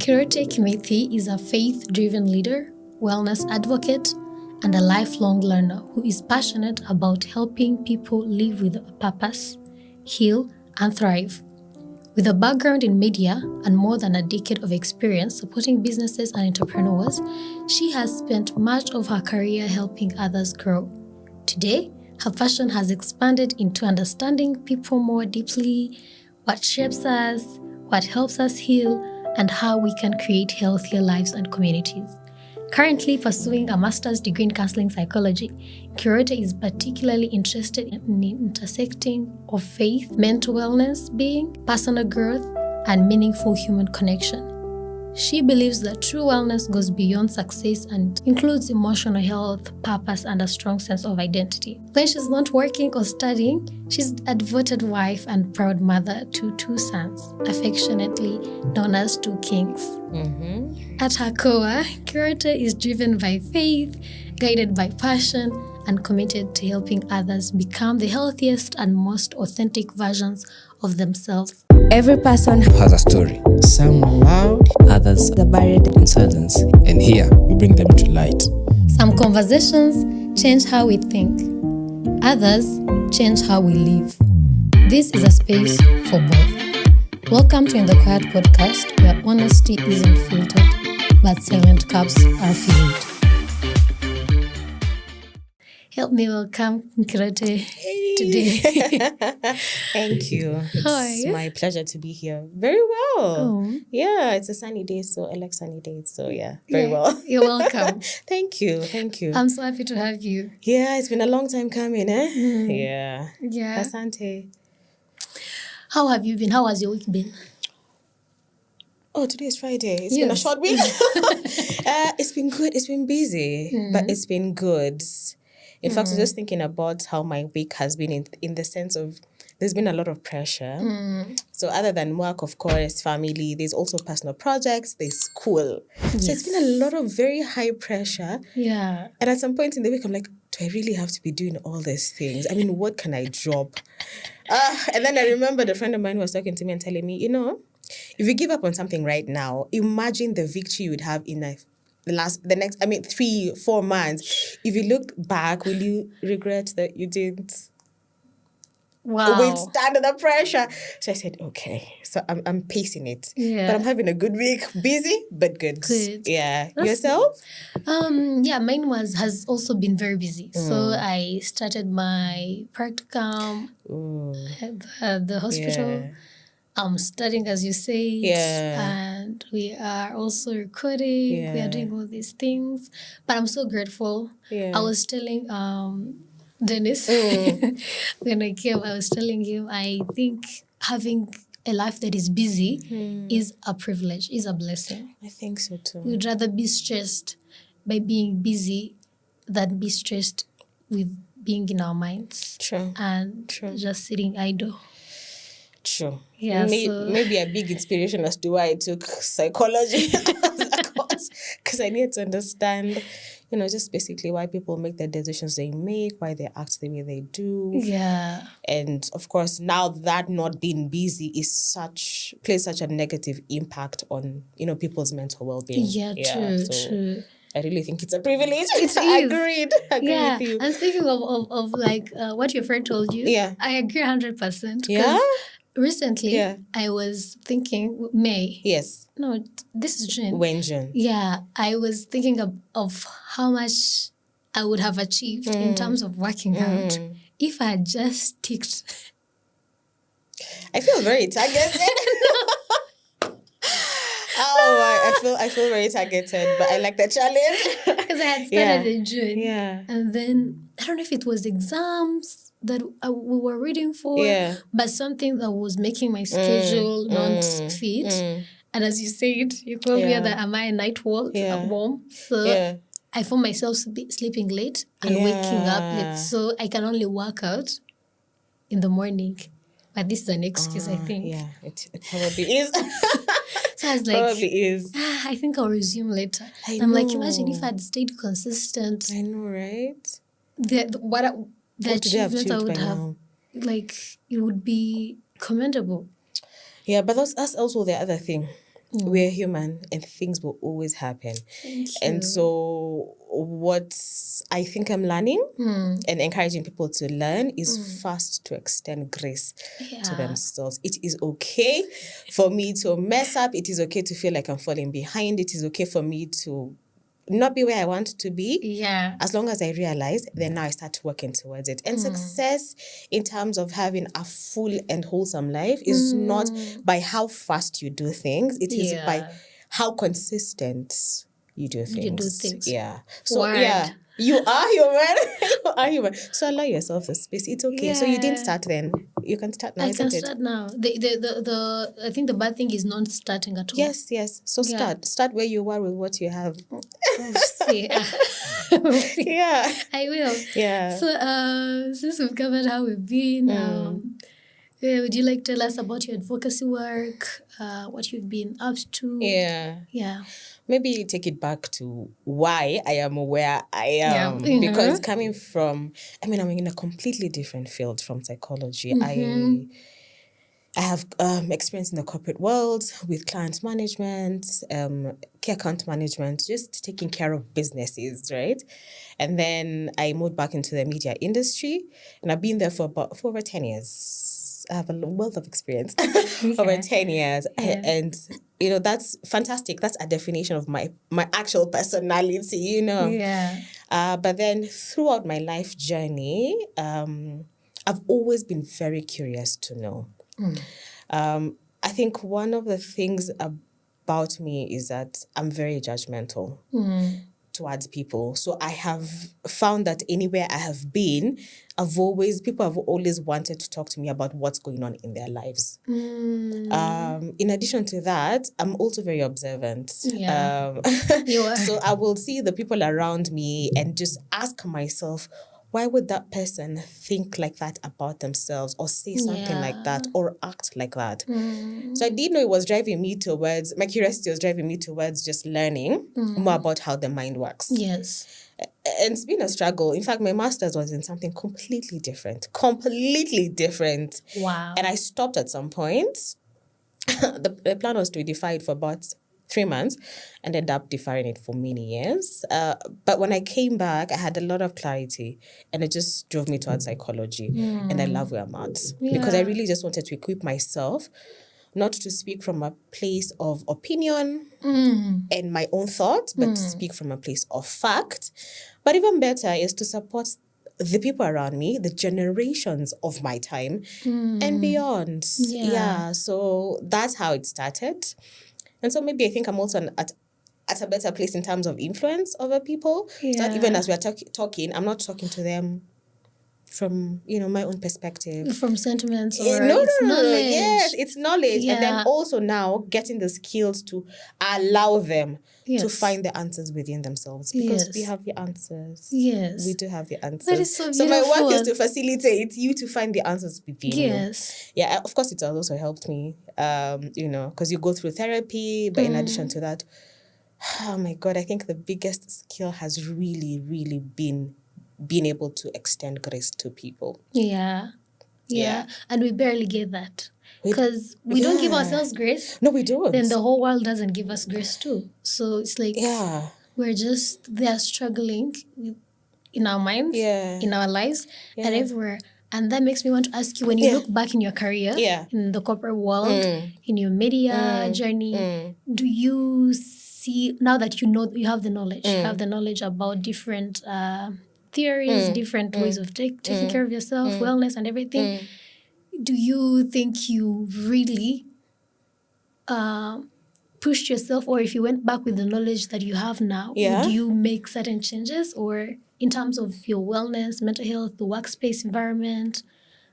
Nkirote Kimathi is a faith-driven leader, wellness advocate, and a lifelong learner who is passionate about helping people live with a purpose, heal, and thrive. With a background in media and more than a decade of experience supporting businesses and entrepreneurs, she has spent much of her career helping others grow. Today, her passion has expanded into understanding people more deeply, what shapes us, what helps us heal, and how we can create healthier lives and communities. Currently pursuing a master's degree in counseling psychology, Nkirote is particularly interested in the intersecting of faith, mental wellness, being, personal growth, and meaningful human connection. She believes that true wellness goes beyond success and includes emotional health, purpose, and a strong sense of identity. When she's not working or studying, she's a devoted wife and proud mother to 2 sons, affectionately known as 2 kings. At her core, Nkirote is driven by faith, guided by passion, and committed to helping others become the healthiest and most authentic versions of themselves. Every person has a story. Some are loud, others are buried in silence. And here we bring them to light. Some conversations change how we think. Others change how we live. This is a space for both. Welcome to In the Quiet podcast, where honesty isn't filtered, but silent cups are filled. Help me welcome Nkirote today. Thank you. It's my pleasure to be here. Very well. Oh. Yeah, it's a sunny day, so I like sunny days. So very well. You're welcome. Thank you. I'm so happy to have you. Yeah, it's been a long time coming, eh? Yeah. Asante. How have you been? How has your week been? Oh, today is Friday. It's been a short week. It's been good. It's been busy, but it's been good. In fact, I was just thinking about how my week has been in the sense of there's been a lot of pressure. So other than work, of course, family, there's also personal projects, there's school. Yes. So it's been a lot of very high pressure. Yeah. And at some point in the week, I'm like, do I really have to be doing all these things? I mean, what can I drop? And then I remembered a friend of mine who was talking to me and telling me, if you give up on something right now, imagine the victory you would have in life. The next 3-4 months, if you look back, will you regret that you didn't withstand the pressure? So I said, okay. So I'm pacing it. Yeah. But I'm having a good week. Busy, but good. Yeah. That's yourself? Mine has also been very busy. So I started my practicum at the hospital. Yeah. I'm studying, as you said, and we are also recording. Yeah. We are doing all these things, but I'm so grateful. Yeah. I was telling Dennis when I came, I was telling him I think having a life that is busy is a privilege, is a blessing. I think so too. We'd rather be stressed by being busy than be stressed with being in our minds. True. And just sitting idle. True. Yeah, maybe a big inspiration as to why I took psychology as a course, because I need to understand, just basically why people make the decisions they make, why they act the way they do. Yeah. And of course, now that not being busy plays such a negative impact on, people's mental well-being. Yeah, true. I really think it's a privilege. Agreed with you. And speaking of what your friend told you, I agree 100%. Yeah. Recently, I was thinking May. Yes. No, this is June. When June? Yeah, I was thinking of how much I would have achieved in terms of working out if I had just ticked. I feel very targeted. I feel very targeted, but I like the challenge. Because I had started in June. Yeah. And then, I don't know if it was exams that we were reading for, but something that was making my schedule not fit. And as you said, you called me that am I a night owl? Warm. So I found myself sleeping late and waking up late. So I can only work out in the morning. But this is an excuse, I think. Yeah, it probably is. So I was like, probably is. I think I'll resume later. I'm like, imagine if I had stayed consistent. I know, right? The achievement I would have, it would be commendable. Yeah, but that's also the other thing. we're human and things will always happen. Thank And you. so what I think I'm learning and encouraging people to learn is first to extend grace to themselves. It is okay for me to mess up. It is okay to feel like I'm falling behind. It is okay for me to not be where I want to be. Yeah. As long as I realize, then now I start working towards it. And success in terms of having a full and wholesome life is not by how fast you do things. It is by how consistent you do things. You do things. Yeah. So Word. yeah, you are human. You are human. So allow yourself the space. It's okay. So you didn't start then. You can start now. I can start now. The I think the bad thing is not starting at all. Yes. So start where you are with what you have. See. Yeah. I will. Yeah. So since we've covered how we've been, would you like to tell us about your advocacy work, what you've been up to? Yeah. Maybe take it back to why I am where I am. Because coming from, I'm in a completely different field from psychology. I have experience in the corporate world with client management, key account management, just taking care of businesses, right? And then I moved back into the media industry, and I've been there for over 10 years. I have a wealth of experience over 10 years. And, that's fantastic. That's a definition of my actual personality, But then throughout my life journey, I've always been very curious to know. I think one of the things about me is that I'm very judgmental towards people. So I have found that anywhere I have been, people have always wanted to talk to me about what's going on in their lives. In addition to that, I'm also very observant. You are. So I will see the people around me and just ask myself, why would that person think like that about themselves or say something like that or act like that? So I didn't know it was driving me towards, my curiosity was driving me towards just learning more about how the mind works. Yes. And it's been a struggle. In fact, my master's was in something completely different. Wow. And I stopped at some point. The plan was to defy it for about 3 months and ended up deferring it for many years. But when I came back, I had a lot of clarity and it just drove me towards psychology. And I love where I'm at because I really just wanted to equip myself not to speak from a place of opinion and my own thoughts, but to speak from a place of fact. But even better is to support the people around me, the generations of my time and beyond. So that's how it started. And so maybe I think I'm also at a better place in terms of influence over people. So even as we're talking, I'm not talking to them from, my own perspective. From sentiments or it's knowledge. Yes, it's knowledge. And then also now getting the skills to allow them to find the answers within themselves. Because we have the answers. Yes. We do have the answers. That is so beautiful. So my work is to facilitate you to find the answers within you. Yeah, of course it has also helped me, because you go through therapy. But in addition to that, oh my God, I think the biggest skill has really, really been being able to extend grace to people. Yeah. And we barely get that. Because we don't give ourselves grace. No, we don't. Then the whole world doesn't give us grace too. So it's like we're just there struggling in our minds, in our lives, and everywhere. And that makes me want to ask you, when you look back in your career, in the corporate world, in your media journey, do you see, now that you have the knowledge, about different theories, different ways of taking care of yourself, wellness and everything, do you think you really pushed yourself, or if you went back with the knowledge that you have now, would you make certain changes, or in terms of your wellness, mental health, the workspace environment,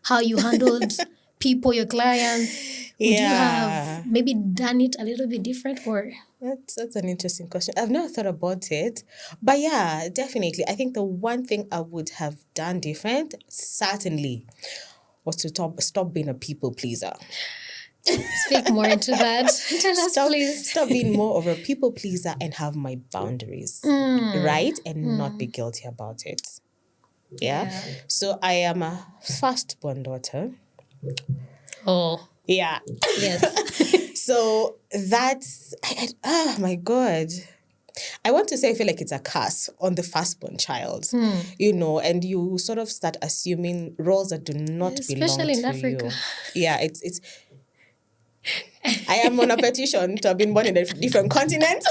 how you handled people, your clients, would you have maybe done it a little bit different, or? That's an interesting question. I've never thought about it. But yeah, definitely. I think the one thing I would have done different, certainly, was to stop being a people pleaser. Speak more into that. Tell us, please. Stop being more of a people pleaser and have my boundaries, right? And not be guilty about it. Yeah. So I am a firstborn daughter. Oh. Yeah. Yes. So that's, oh my God. I want to say I feel like it's a curse on the firstborn child, and you sort of start assuming roles that do not belong Especially in to Africa. you. Yeah, it's. I am on a petition to have been born in a different continent.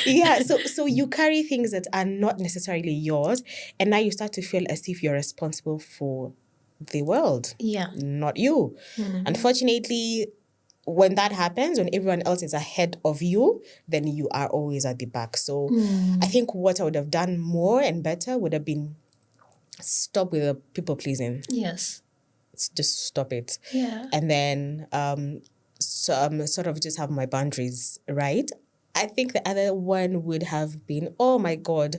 Yeah, so you carry things that are not necessarily yours, and now you start to feel as if you're responsible for the world. Yeah. Not you. Unfortunately, when that happens, when everyone else is ahead of you, then you are always at the back. So I think what I would have done more and better would have been stop with the people pleasing. Yes. Just stop it. Yeah. And then sort of just have my boundaries, right? I think the other one would have been, oh my God,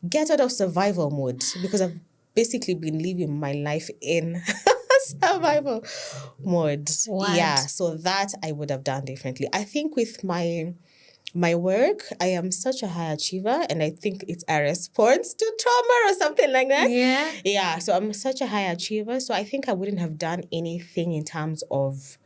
get out of survival mode, because I've basically been living my life in survival mode. What? Yeah, so that I would have done differently. I think with my work, I am such a high achiever, and I think it's a response to trauma or something like that. Yeah. Yeah, so I'm such a high achiever, so I think I wouldn't have done anything in terms of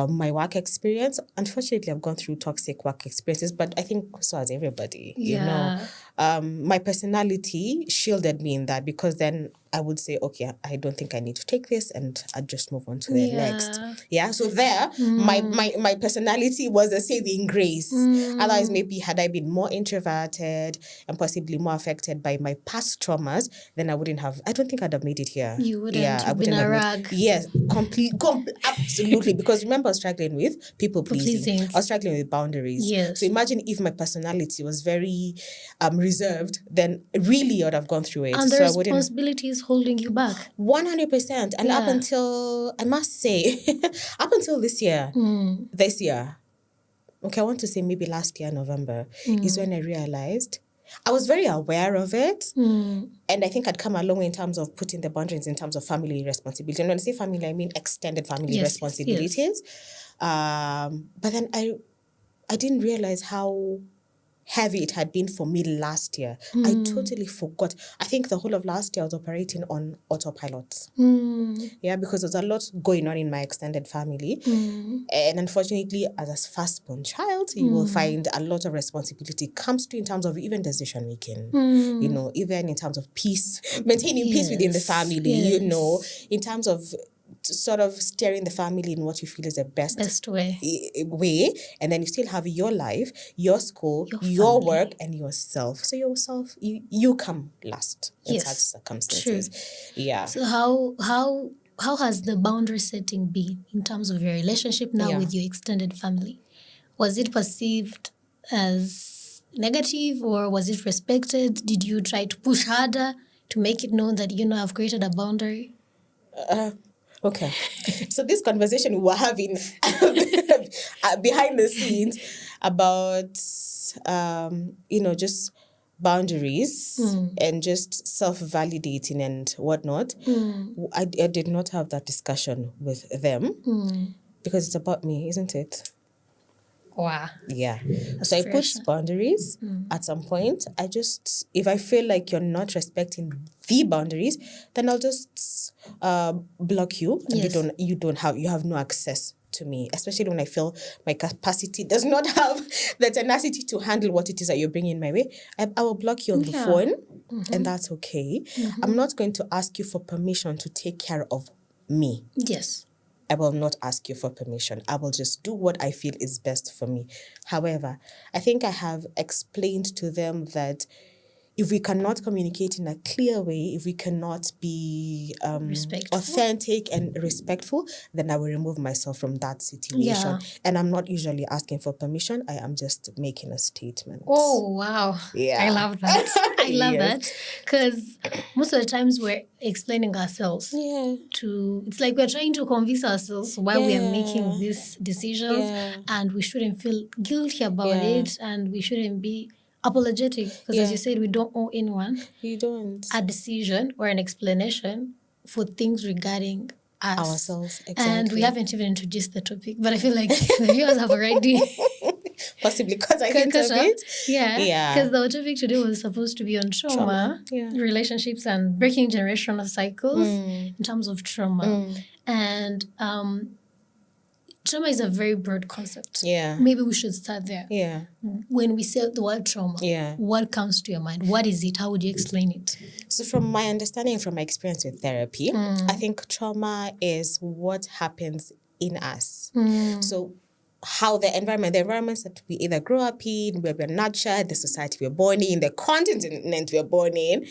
my work experience. Unfortunately, I've gone through toxic work experiences, but I think so has everybody, you know. My personality shielded me in that, because then I would say, okay, I don't think I need to take this, and I'd just move on to the next. Yeah, so there, my personality was a saving grace. Otherwise, maybe had I been more introverted and possibly more affected by my past traumas, then I don't think I'd have made it here. You wouldn't have been a rag. Yes, absolutely. Because remember, I was struggling with people pleasing. I was struggling with boundaries. Yes. So imagine if my personality was very reserved, then really I would have gone through it. And the so responsibility is holding you back. 100%. And up until, I must say, up until this year, okay, I want to say maybe last year, November, is when I realized I was very aware of it. And I think I'd come a long way in terms of putting the boundaries in terms of family responsibility. And when I say family, I mean extended family responsibilities. Yes. But then I didn't realize how heavy it had been for me last year. I totally forgot. I think the whole of last year I was operating on autopilot. Yeah, because there's a lot going on in my extended family. And unfortunately, as a firstborn child, you will find a lot of responsibility comes to in terms of even decision making. You know, even in terms of peace, maintaining peace within the family, you know, in terms of sort of steering the family in what you feel is the best way. And then you still have your life, your school, your work, and yourself. So yourself, you come last in such circumstances. True. Yeah. So how has the boundary setting been in terms of your relationship now with your extended family? Was it perceived as negative, or was it respected? Did you try to push harder to make it known that, you know, I've created a boundary? Okay. So this conversation we were having behind the scenes about, you know, just boundaries and just self-validating and whatnot. I did not have that discussion with them because it's about me, isn't it? Wow. Yeah. So I put boundaries at some point. If I feel like you're not respecting the boundaries, then I'll just block you, and you have no access to me, especially when I feel my capacity does not have the tenacity to handle what it is that you're bringing my way. I will block you on the phone, and that's okay. I'm not going to ask you for permission to take care of me. Yes. I will not ask you for permission. I will just do what I feel is best for me. However, I think I have explained to them that if we cannot communicate in a clear way, if we cannot be authentic and respectful, then I will remove myself from that situation. Yeah. And I'm not usually asking for permission. I am just making a statement. Oh, wow. Yeah. I love that. I love that. Because most of the times we're explaining ourselves. Yeah. It's like we're trying to convince ourselves why we are making these decisions, and we shouldn't feel guilty about it, and we shouldn't be apologetic, because as you said, we don't owe anyone a decision or an explanation for things regarding ourselves. Exactly. And we haven't even introduced the topic, but I feel like the viewers have already possibly because I think of it. Yeah. Because the topic today was supposed to be on trauma. Relationships and breaking generational cycles in terms of trauma. And trauma is a very broad concept. Yeah. Maybe we should start there. Yeah. When we say the word trauma, what comes to your mind? What is it? How would you explain it? So from my understanding, from my experience with therapy, I think trauma is what happens in us. So how the environments that we either grow up in, where we're nurtured, the society we're born in, the continent we're born in,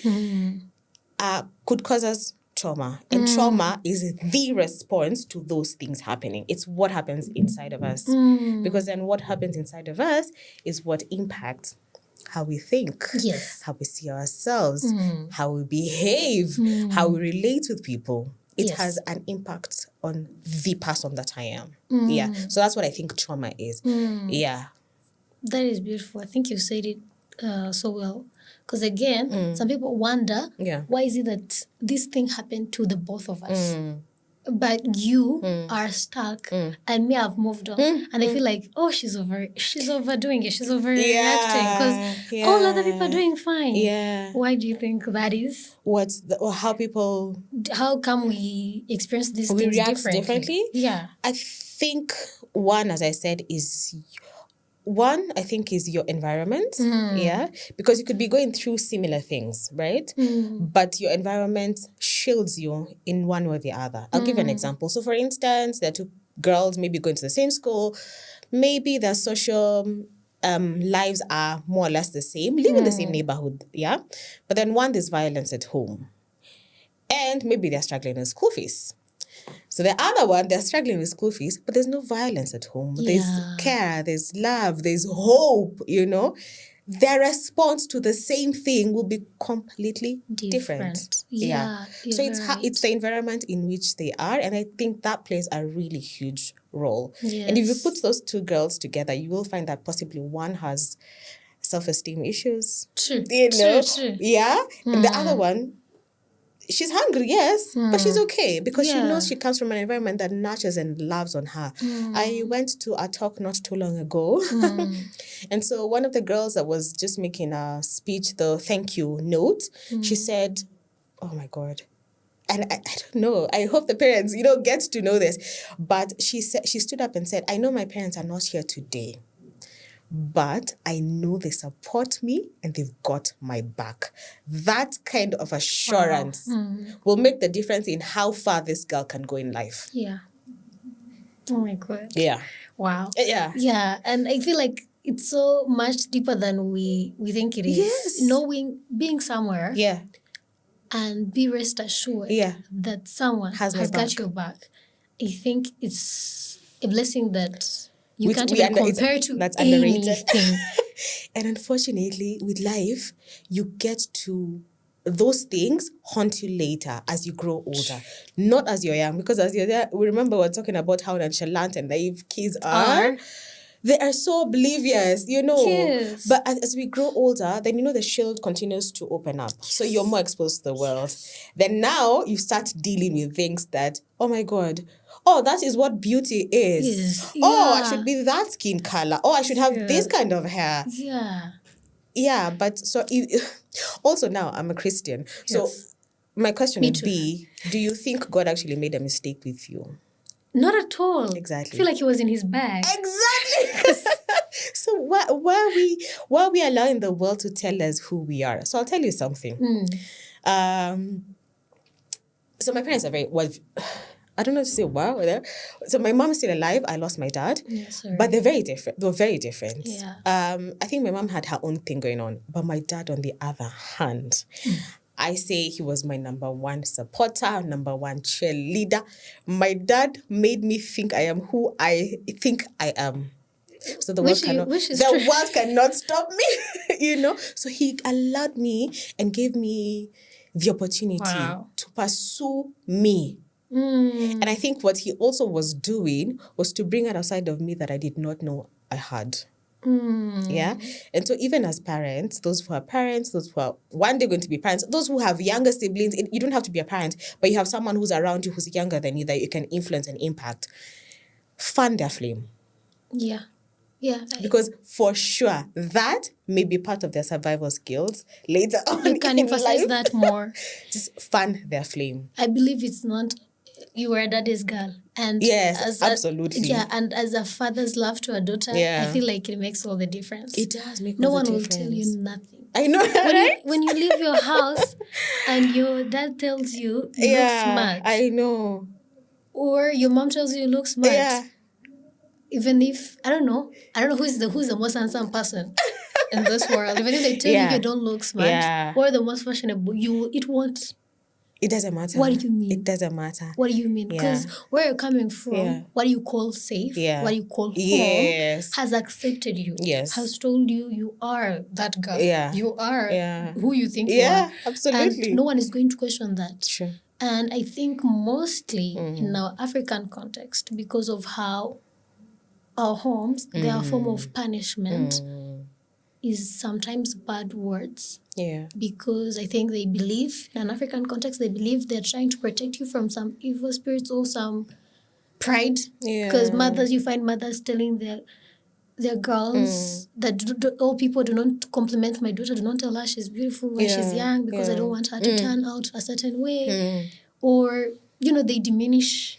could cause us trauma. And trauma is the response to those things happening. It's what happens inside of us. Because then what happens inside of us is what impacts how we think, how we see ourselves, how we behave, how we relate with people. It has an impact on the person that I am. Yeah. So that's what I think trauma is. Yeah. That is beautiful. I think you said it so well. Because again, some people wonder, why is it that this thing happened to the both of us? But you are stuck, and me, I've moved on, and I feel like, oh, she's overdoing it, she's overreacting because all other people are doing fine. Yeah. Why do you think that is? How come we experience these things differently? Yeah. I think one, as I said, is your environment, because you could be going through similar things, right? But your environment shields you in one way or the other. I'll give you an example. So, for instance, there are two girls maybe going to the same school. Maybe their social lives are more or less the same, live in the same neighborhood, But then one, there's violence at home. And maybe they're struggling with school fees. So the other one, they're struggling with school fees, but there's no violence at home. There's care, there's love, there's hope, Their response to the same thing will be completely different. Yeah. So it's the environment in which they are, and I think that plays a really huge role. Yes. And if you put those two girls together, you will find that possibly one has self-esteem issues. True. True. Yeah. And the other one, she's hungry, yes, but she's okay because she knows she comes from an environment that nurtures and loves on her. I went to a talk not too long ago. And so one of the girls that was just making a speech, the thank you note, she said, oh my God. And I don't know. I hope the parents, get to know this. But she stood up and said, I know my parents are not here today, but I know they support me and they've got my back. That kind of assurance will make the difference in how far this girl can go in life. Yeah. Oh my God. Yeah. Wow. Yeah. Yeah. And I feel like it's so much deeper than we think it is. Yes. Knowing, being somewhere. Yeah. And be rest assured that someone has got your back. I think it's a blessing that you can't even compare to that's anything. And unfortunately, with life, you get to those things haunt you later as you grow older, not as you're young. Because as you're there, we remember we're talking about how nonchalant and naive kids are. They are so oblivious, Yes. But as we grow older, then, the shield continues to open up. So you're more exposed to the world. Then now you start dealing with things that, oh my God, oh, that is what beauty is. Yes. Oh, I should be that skin color. Oh, I should have this kind of hair. Yeah. Yeah, but so also now I'm a Christian. Yes. So my question would be, do you think God actually made a mistake with you? Not at all. Exactly. I feel like he was in his bag. Exactly. So why are we allowing the world to tell us who we are? So I'll tell you something. So my parents are very well. I don't know to say wow. So my mom is still alive. I lost my dad. Yes, but they're very different. They're very different. Yeah. I think my mom had her own thing going on, but my dad, on the other hand, I say he was my number one supporter, number one cheerleader. My dad made me think I am who I think I am. So the world cannot stop me, So he allowed me and gave me the opportunity to pursue me. And I think what he also was doing was to bring out a side of me that I did not know I had. Yeah. And so even as parents, those who are one day going to be parents, those who have younger siblings, you don't have to be a parent, but you have someone who's around you who's younger than you that you can influence and impact. Fan their flame. Yeah. Yeah. Because for sure, that may be part of their survival skills later on. You can emphasize that more. Just fan their flame. I believe it's not, you were a daddy's girl. And yes, absolutely. And as a father's love to a daughter, I feel like it makes all the difference. It does make no all the one difference. will tell you nothing. I know, right? When you leave your house and your dad tells you look smart. I know. Or your mom tells you look smart. Yeah. Even if I don't know who's the most handsome person in this world. Even if they tell you don't look smart or the most fashionable, it won't. It doesn't matter. What do you mean? It doesn't matter. What do you mean? Because where you're coming from, what you call safe, what you call home, has accepted you. Yes. Has told you you are that girl. Yeah. You are who you think you are. Yeah, absolutely. And no one is going to question that. Sure. And I think mostly in our African context, because of how our homes, they are a form of punishment, is sometimes bad words. Yeah. Because I think they believe, in an African context, they believe they're trying to protect you from some evil spirits or some pride. Yeah. Because you find mothers telling their girls that all people do not compliment my daughter, do not tell her she's beautiful when she's young because I don't want her to turn out a certain way. Or, they diminish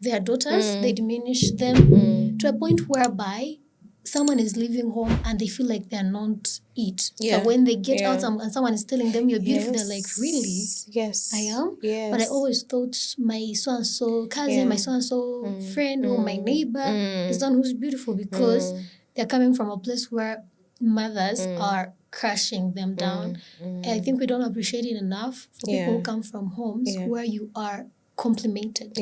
their daughters, they diminish them to a point whereby someone is leaving home and they feel like they're not it. But when they get out and someone is telling them you're beautiful, they're like, really? Yes. I am? Yes. But I always thought my so-and-so cousin, my so-and-so friend or my neighbor is the one who's beautiful, because they're coming from a place where mothers are crushing them down. And I think we don't appreciate it enough for people who come from homes where you are complimented.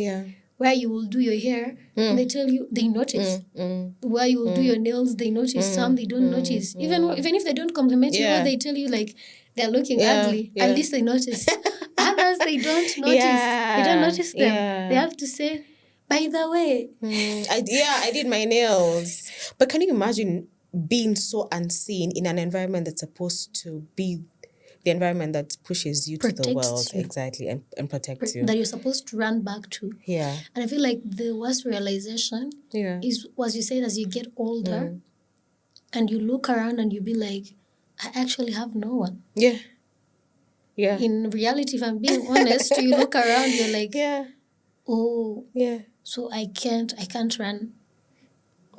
Where you will do your hair and they tell you, they notice. Where you will do your nails, they notice. Some they don't notice. Even if they don't compliment you, or they tell you like they're looking ugly, at least they notice. Others, they don't notice. They don't notice them. They have to say, by the way. I did my nails. But can you imagine being so unseen in an environment that's supposed to be the environment that pushes you to the world, exactly, and protects you, that you're supposed to run back to. And I feel like the worst realization is, as you said, as you get older and you look around and you be like, I actually have no one. In reality, if I'm being honest, you look around, you're like, so I can't run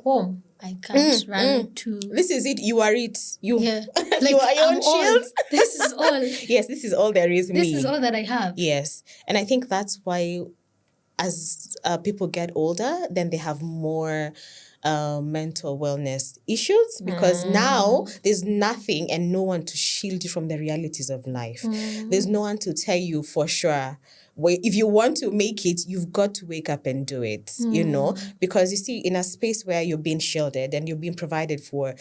home. I can't run to... This is it. You are it. You, like, you are your own shield. This is all. Yes, this is all there is. This is all that I have. Yes. And I think that's why as people get older, then they have more mental wellness issues, because now there's nothing and no one to shield you from the realities of life. There's no one to tell you for sure, if you want to make it, you've got to wake up and do it, because you see, in a space where you're being shielded and you're being provided for,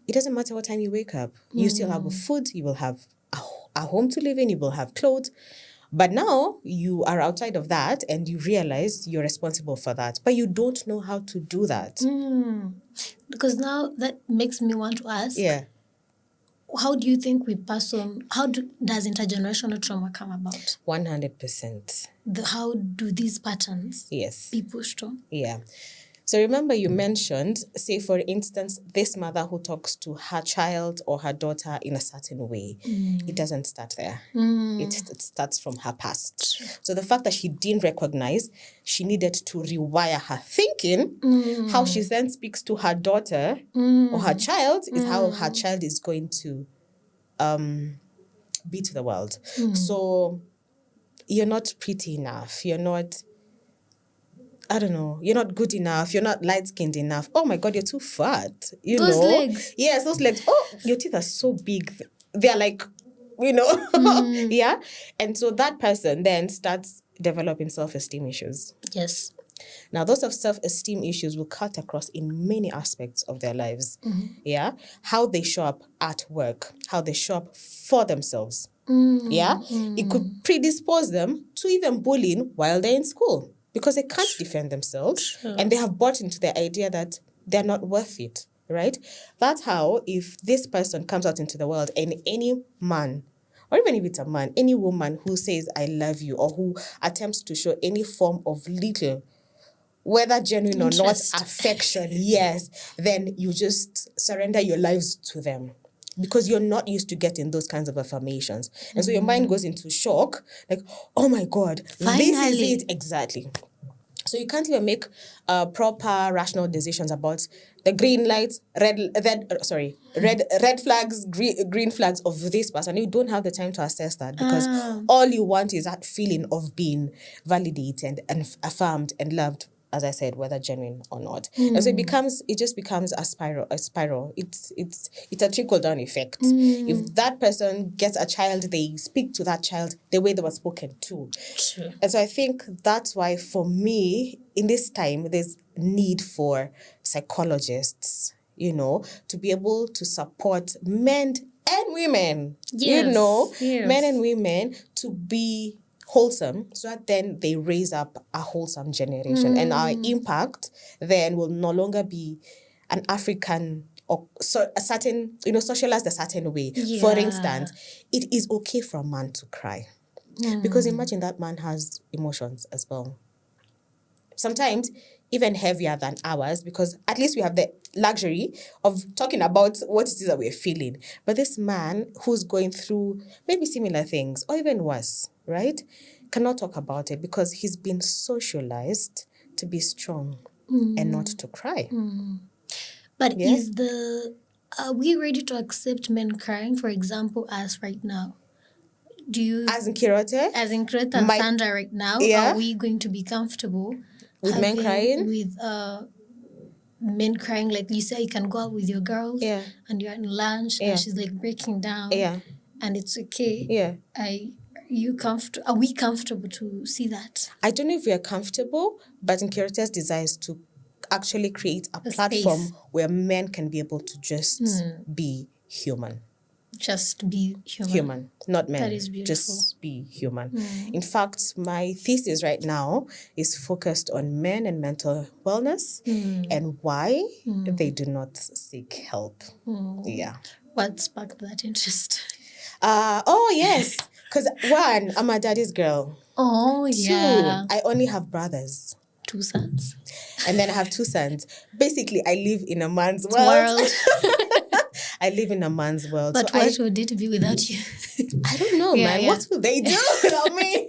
it doesn't matter what time you wake up. You still have food, you will have a home to live in, you will have clothes. But now you are outside of that and you realize you're responsible for that, but you don't know how to do that. Because now that makes me want to ask, how do you think we pass on, does intergenerational trauma come about? 100%. How do these patterns be pushed on? So remember you mentioned, say for instance, this mother who talks to her child or her daughter in a certain way. It doesn't start there. It starts from her past. So the fact that she didn't recognize, she needed to rewire her thinking. How she then speaks to her daughter or her child is how her child is going to be to the world. So you're not pretty enough. You're not... I don't know, you're not good enough, you're not light-skinned enough. Oh my God, you're too fat. Those legs. Yes, those legs. Oh, your teeth are so big. They're like, And so that person then starts developing self-esteem issues. Yes. Now, those of self-esteem issues will cut across in many aspects of their lives. How they show up at work, how they show up for themselves. It could predispose them to even bullying while they're in school, because they can't defend themselves and they have bought into the idea that they're not worth it, right? That's how, if this person comes out into the world and any man, or even if it's a man, any woman who says, I love you, or who attempts to show any form of little, whether genuine or not, affection, then you just surrender your lives to them, because you're not used to getting those kinds of affirmations. And so your mind goes into shock, like, oh my God, finally. This is it. Exactly. So you can't even make proper rational decisions about the green lights, red flags, green flags of this person. You don't have the time to assess that because all you want is that feeling of being validated and affirmed and loved, as I said, whether genuine or not. And so it just becomes a spiral. It's a trickle-down effect. If that person gets a child, they speak to that child the way they were spoken to. True. And so I think that's why, for me, in this time, there's need for psychologists, to be able to support men and women, Yes. men and women to be wholesome, so that then they raise up a wholesome generation. And our impact then will no longer be an African or a certain, socialized a certain way. Yeah. For instance, it is okay for a man to cry. Because imagine that man has emotions as well. Sometimes even heavier than ours, because at least we have the luxury of talking about what it is that we're feeling. But this man who's going through maybe similar things or even worse, right, cannot talk about it because he's been socialized to be strong and not to cry. But are we ready to accept men crying, for example, as right now? Do you, as Nkirote and Sandra right now, are we going to be comfortable with men crying? With men crying, like you say, you can go out with your girls and you're at lunch and she's like breaking down and it's okay. Are we comfortable to see that? I don't know if we are comfortable, but Nkirote's desire is to actually create a platform space where men can be able to just be human. Just be human. Human, not men. That is beautiful. Just be human. In fact, my thesis right now is focused on men and mental wellness and why they do not seek help. Yeah. What sparked that interest? Yes. Because one, I'm a daddy's girl. Oh, yeah. 2, I only have brothers. 2 sons. And then I have 2 sons. Basically, I live in a man's world. I live in a man's world. But so what would it be without you? I don't know, man. Yeah. What would they do without me?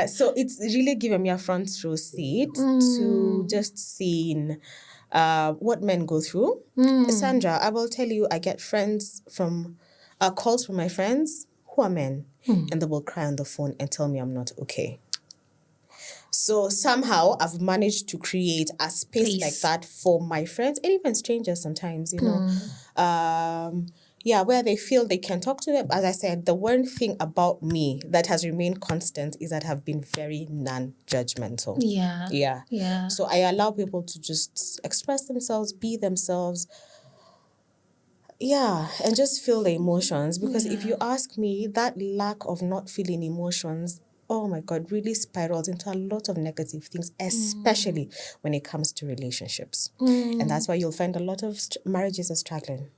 So it's really given me a front row seat to just seeing what men go through. Sandra, I will tell you, I get calls from my friends who are men, and they will cry on the phone and tell me I'm not okay. So somehow I've managed to create a space like that for my friends and even strangers sometimes, where they feel they can talk to them. As I said, the one thing about me that has remained constant is that I've been very non-judgmental. Yeah. So I allow people to just express themselves, be themselves. Yeah, and just feel the emotions. Because if you ask me, that lack of not feeling emotions, oh my God, really spirals into a lot of negative things, especially when it comes to relationships. And that's why you'll find a lot of marriages are struggling.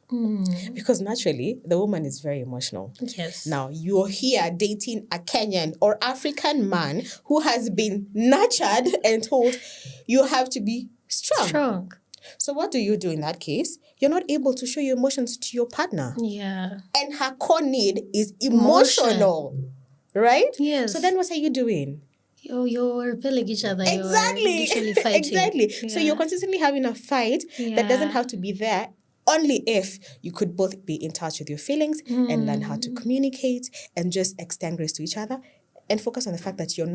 Because naturally, the woman is very emotional. Yes. Now, you're here dating a Kenyan or African man who has been nurtured and told you have to be strong. So what do you do in that case? You're not able to show your emotions to your partner. Yeah. And her core need is emotional. Right? Yes. So then what are you doing? You're repelling each other. Exactly. You're literally fighting. Exactly. Yeah. So you're consistently having a fight that doesn't have to be there, only if you could both be in touch with your feelings and learn how to communicate and just extend grace to each other and focus on the fact that you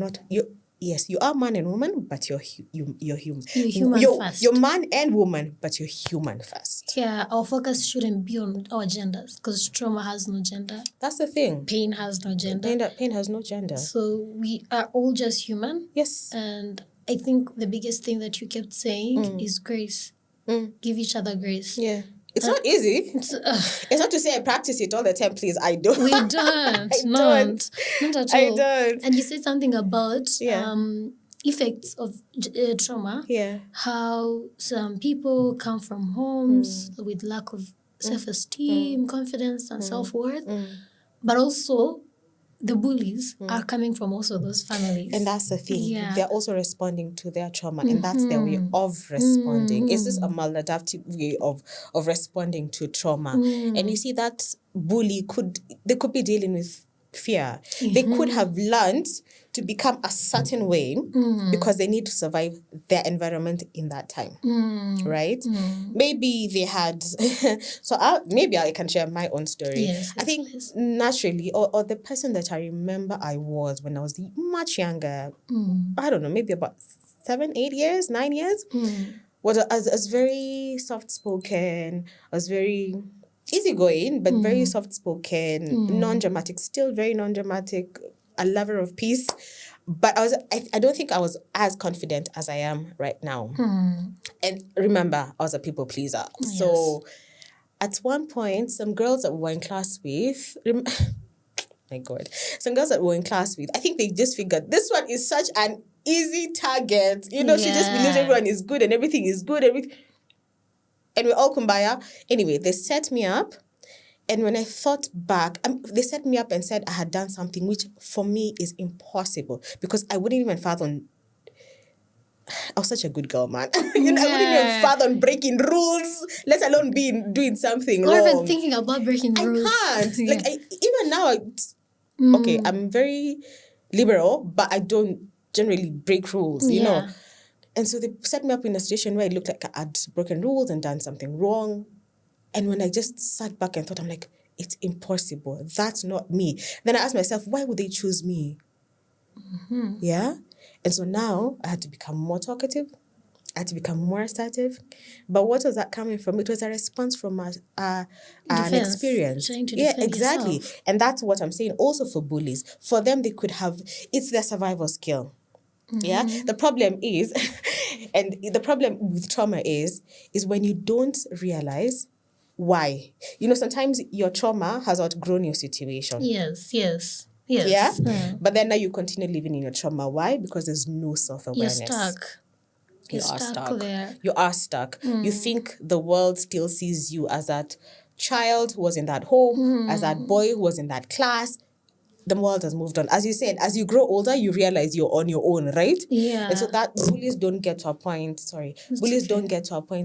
are man and woman, but you're human. You're human first. You're man and woman, but you're human first. Yeah, our focus shouldn't be on our genders because trauma has no gender. That's the thing. Pain has no gender. Pain has no gender. So we are all just human. Yes. And I think the biggest thing that you kept saying is grace. Give each other grace. Yeah. It's not easy. It's not to say I practice it all the time, please. I don't. We don't. Not at all. I don't. And you said something about effects of trauma. Yeah. How some people come from homes with lack of self-esteem, confidence, and self-worth. But also, the bullies are coming from also those families. And that's the thing. Yeah. They're also responding to their trauma. And that's their way of responding. It's just a maladaptive way of responding to trauma. And you see that bully could be dealing with fear. They could have learned to become a certain way because they need to survive their environment in that time, right? Maybe they had, maybe I can share my own story. Yes, I think please. naturally, or the person that I remember I was when I was much younger, I don't know, maybe about 7, 8 years, 9 years, was as very soft-spoken, I was very easygoing, but very soft-spoken, non-dramatic, still very non-dramatic, a lover of peace. But I don't think I was as confident as I am right now. And remember, I was a people pleaser. Yes. So at one point, some girls that we were in class with, my God, some girls that we were in class with, I think they just figured this one is such an easy target. You know, she just believes everyone is good and everything is good. And we're all kumbaya. Anyway, they set me up. And when I thought back, they set me up and said I had done something which for me is impossible because I wouldn't even fathom. I was such a good girl, man. I wouldn't even fathom breaking rules, let alone doing something wrong. Or even thinking about breaking rules. I can't. Like, even now, okay, I'm very liberal, but I don't generally break rules, you know. And so they set me up in a situation where it looked like I'd broken rules and done something wrong. And when I just sat back and thought, I'm like, it's impossible. That's not me. Then I asked myself, why would they choose me? Yeah? And so now I had to become more talkative. I had to become more assertive. But what was that coming from? It was a response from an experience. Trying to defend exactly. yourself. And that's what I'm saying also for bullies. For them, they could have, it's their survival skill. Yeah. The problem is, and the problem with trauma is when you don't realize why. You know, sometimes your trauma has outgrown your situation. Yes. Yeah. But then now you continue living in your trauma. Why? Because there's no self-awareness. You're stuck there. You are stuck. You think the world still sees you as that child who was in that home, as that boy who was in that class. The world has moved on. As you said, as you grow older, you realize you're on your own, right? Yeah. And so that bullies don't get to a point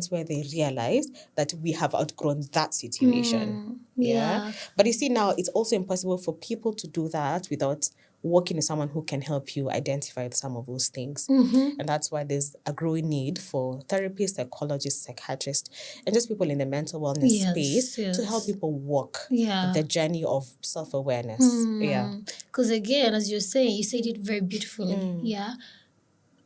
where they realize that we have outgrown that situation. Yeah. But you see now, it's also impossible for people to do that without working with someone who can help you identify some of those things. And that's why there's a growing need for therapists, psychologists, psychiatrists, and just people in the mental wellness space to help people walk the journey of self-awareness. Yeah. Because again, as you're saying, you said it very beautifully. Yeah.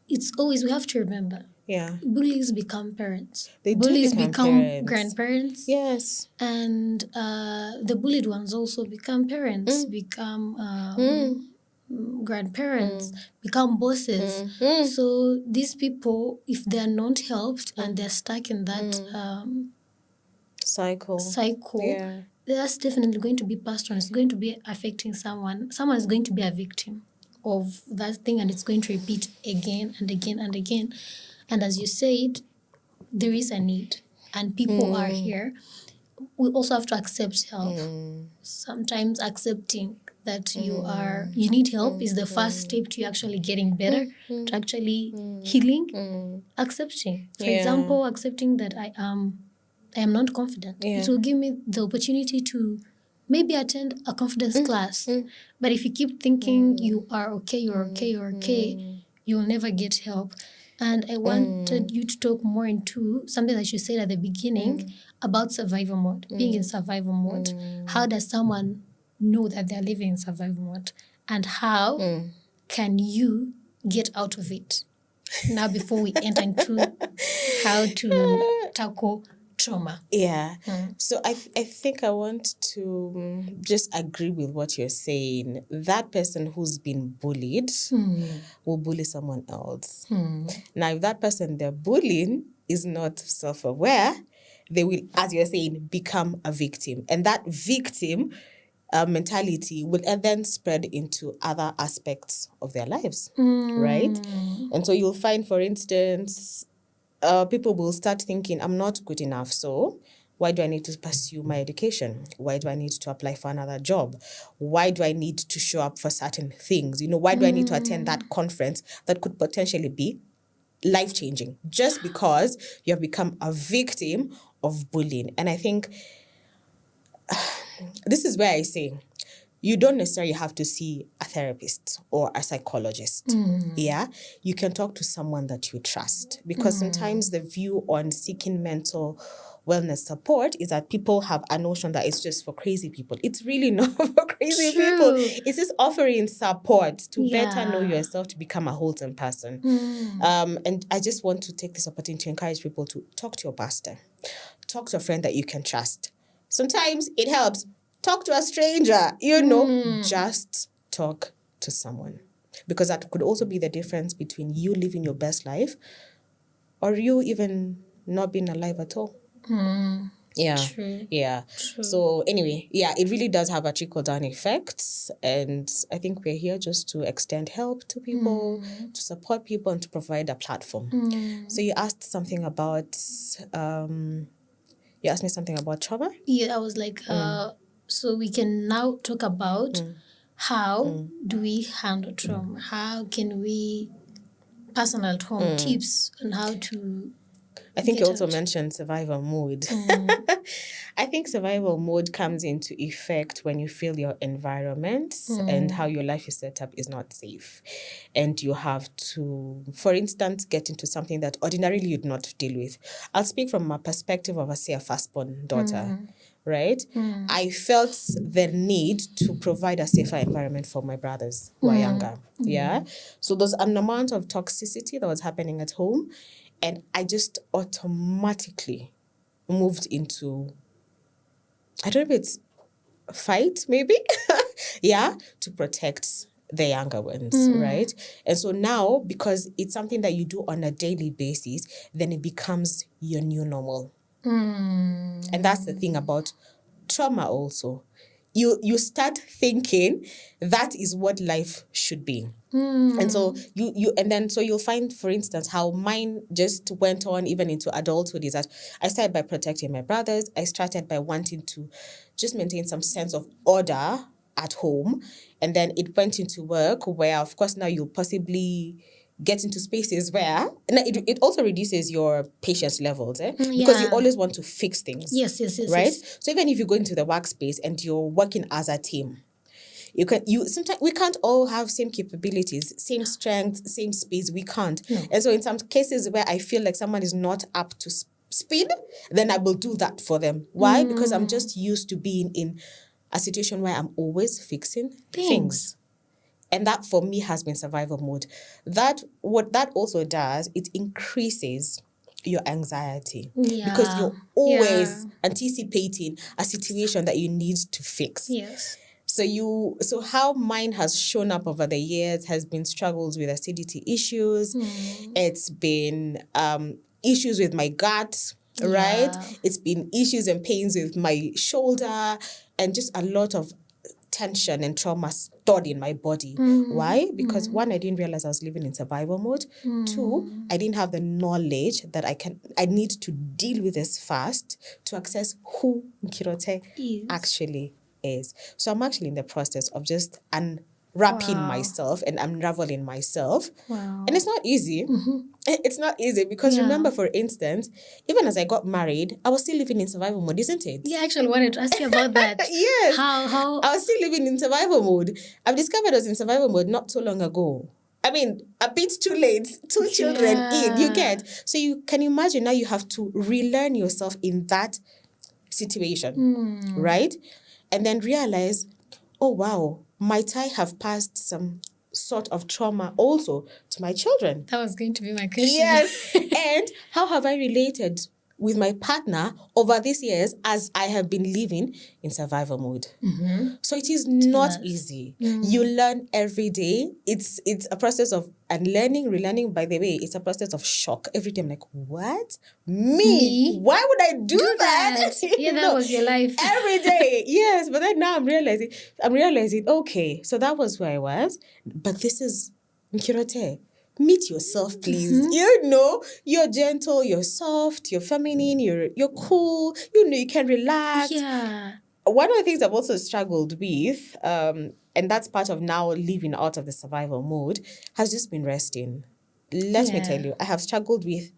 It's always, we have to remember. Yeah. Bullies become parents. Bullies become grandparents. Yes. And the bullied ones also become parents, become grandparents, become bosses. So these people, if they are not helped and they're stuck in that cycle, that's definitely going to be passed on. It's going to be affecting someone. Someone is going to be a victim of that thing, and it's going to repeat again and again and again. And as you said, there is a need, and people are here. We also have to accept help. Sometimes accepting that you need help is the first step to actually getting better, to actually healing. Accepting. For example, accepting that I am not confident. It will give me the opportunity to maybe attend a confidence class. But if you keep thinking you are okay, you're okay, you'll never get help. And I wanted you to talk more into something that you said at the beginning about survival mode, being in survival mode. How does someone know that they're living in survival mode? And how can you get out of it? Now, before we enter into how to tackle trauma. Yeah. So I think I want to just agree with what you're saying. That person who's been bullied will bully someone else. Now, if that person they're bullying is not self-aware, they will, as you're saying, become a victim. And that victim mentality will then spread into other aspects of their lives, right? And so you'll find, for instance, people will start thinking, I'm not good enough, so why do I need to pursue my education? Why do I need to apply for another job? Why do I need to show up for certain things? You know, why do I need to attend that conference that could potentially be life-changing just because you have become a victim of bullying? And I think this is where I say you don't necessarily have to see a therapist or a psychologist. Yeah, you can talk to someone that you trust, because sometimes the view on seeking mental wellness support is that people have a notion that it's just for crazy people. It's really not for crazy people. It's just offering support to better know yourself, to become a wholesome person. And I just want to take this opportunity to encourage people to talk to your pastor, talk to a friend that you can trust. Sometimes it helps. Talk to a stranger, just talk to someone. Because that could also be the difference between you living your best life or you even not being alive at all. Yeah. True. Yeah. True. So anyway, yeah, it really does have a trickle-down effect. And I think we're here just to extend help to people, to support people, and to provide a platform. So you asked something about... you asked me something about trauma? Yeah, I was like, so we can now talk about how do we handle trauma? How can we personal trauma tips on how to... I think you also mentioned survival mode. I think survival mode comes into effect when you feel your environment and how your life is set up is not safe. And you have to, for instance, get into something that ordinarily you'd not deal with. I'll speak from a perspective of, say, a firstborn daughter, right? I felt the need to provide a safer environment for my brothers who are younger. Yeah. So there's an amount of toxicity that was happening at home. And I just automatically moved into, I don't know if it's fight, maybe, to protect the younger ones, right? And so now, because it's something that you do on a daily basis, then it becomes your new normal. And that's the thing about trauma also. You start thinking that is what life should be. And so you'll find, for instance, how mine just went on even into adulthood is that I started by protecting my brothers. I started by wanting to just maintain some sense of order at home. And then it went into work where, of course, now you'll possibly get into spaces where it also reduces your patience levels, because you always want to fix things. Yes, right? Yes. So even if you go into the workspace and you're working as a team, sometimes we can't all have same capabilities, same strengths, same space. We can't. No. And so in some cases where I feel like someone is not up to speed, then I will do that for them. Why? Because I'm just used to being in a situation where I'm always fixing things. And that for me has been survival mode. What that also does, it increases your anxiety, because you're always anticipating a situation that you need to fix. Yes. So how mine has shown up over the years has been struggles with acidity issues. It's been issues with my gut, right? It's been issues and pains with my shoulder, and just a lot of tension and trauma stored in my body. Why? Because one, I didn't realize I was living in survival mode. Two, I didn't have the knowledge that I need to deal with this fast to access who Nkirote actually is. So I'm actually in the process of just unwrapping myself and unraveling myself. And it's not easy. It's not easy because remember, for instance, even as I got married, I was still living in survival mode, isn't it? Yeah, I actually wanted to ask you about that. Yes. How? I was still living in survival mode. I've discovered I was in survival mode not so long ago. I mean, a bit too late. 2 children in, you get. So you can imagine now you have to relearn yourself in that situation, right? And then realize, oh, wow, might I have passed some sort of trauma also to my children? That was going to be my question. Yes. And how have I related with my partner over these years as I have been living in survival mode? So it is not easy. You learn every day. It's a process of unlearning, relearning. By the way, it's a process of shock. Every day I'm like, what? Me? Why would I do that? Yeah, that was your life. Every day. Yes. But then now I'm realizing, okay, so that was where I was. But this is Nkirote. Meet yourself, please. You're gentle, you're soft, you're feminine, you're cool. You can relax. Yeah. One of the things I've also struggled with, and that's part of now living out of the survival mode, has just been resting. Let me tell you, I have struggled with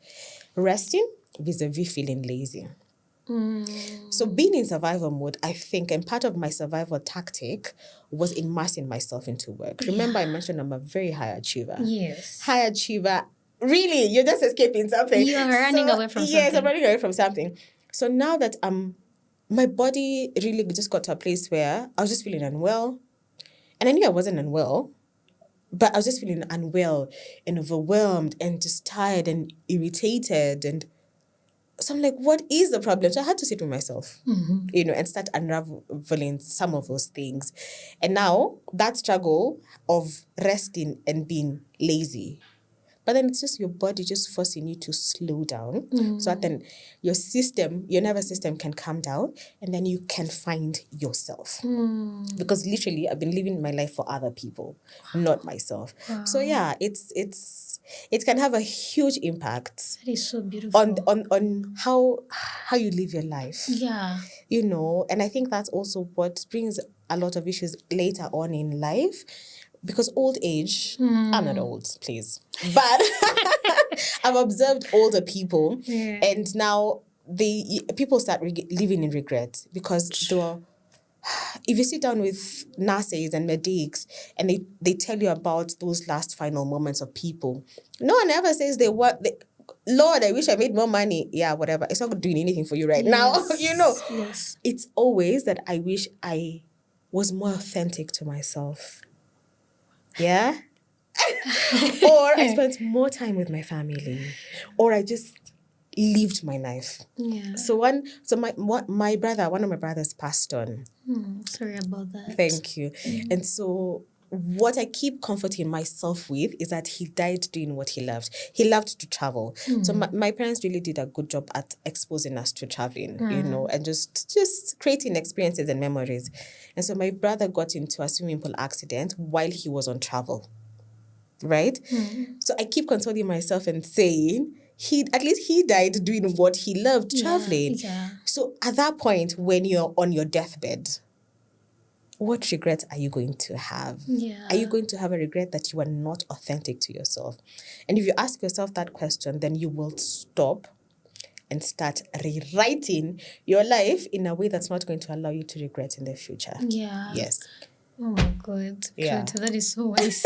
resting vis-a-vis feeling lazy. So being in survival mode, I think, and part of my survival tactic was immersing myself into work. Remember, I mentioned I'm a very high achiever. Yes. High achiever. Really, you're just escaping something. You're running away from something. Yes, I'm running away from something. So now that my body really just got to a place where I was just feeling unwell. And I knew I wasn't unwell, but I was just feeling unwell and overwhelmed and just tired and irritated. And so I'm like, what is the problem? So I had to sit with myself, and start unraveling some of those things. And now that struggle of resting and being lazy, but then it's just your body just forcing you to slow down so that then your nervous system can calm down and then you can find yourself. Because literally I've been living my life for other people, not myself. Wow. So yeah, it can have a huge impact. That is so beautiful. On how you live your life. Yeah. And I think that's also what brings a lot of issues later on in life. Because old age, I'm not old, please. But I've observed older people, and now people start living in regret because if you sit down with nurses and medics and they tell you about those last final moments of people, no one ever says Lord, I wish I made more money. Yeah, whatever. It's not doing anything for you right now. Yes. It's always that I wish I was more authentic to myself. Yeah? Or I spent more time with my family. Or I just lived my life. Yeah. So one of my brothers passed on. Sorry about that. Thank you. And so what I keep comforting myself with is that he died doing what he loved. He loved to travel. So my parents really did a good job at exposing us to traveling, and just creating experiences and memories. And so my brother got into a swimming pool accident while he was on travel, right? So I keep consoling myself and saying, at least he died doing what he loved, traveling. Yeah. So at that point, when you're on your deathbed, what regrets are you going to have? Yeah. Are you going to have a regret that you are not authentic to yourself? And if you ask yourself that question, then you will stop and start rewriting your life in a way that's not going to allow you to regret in the future. Yeah. Yes. Oh my God. Yeah. That is so wise.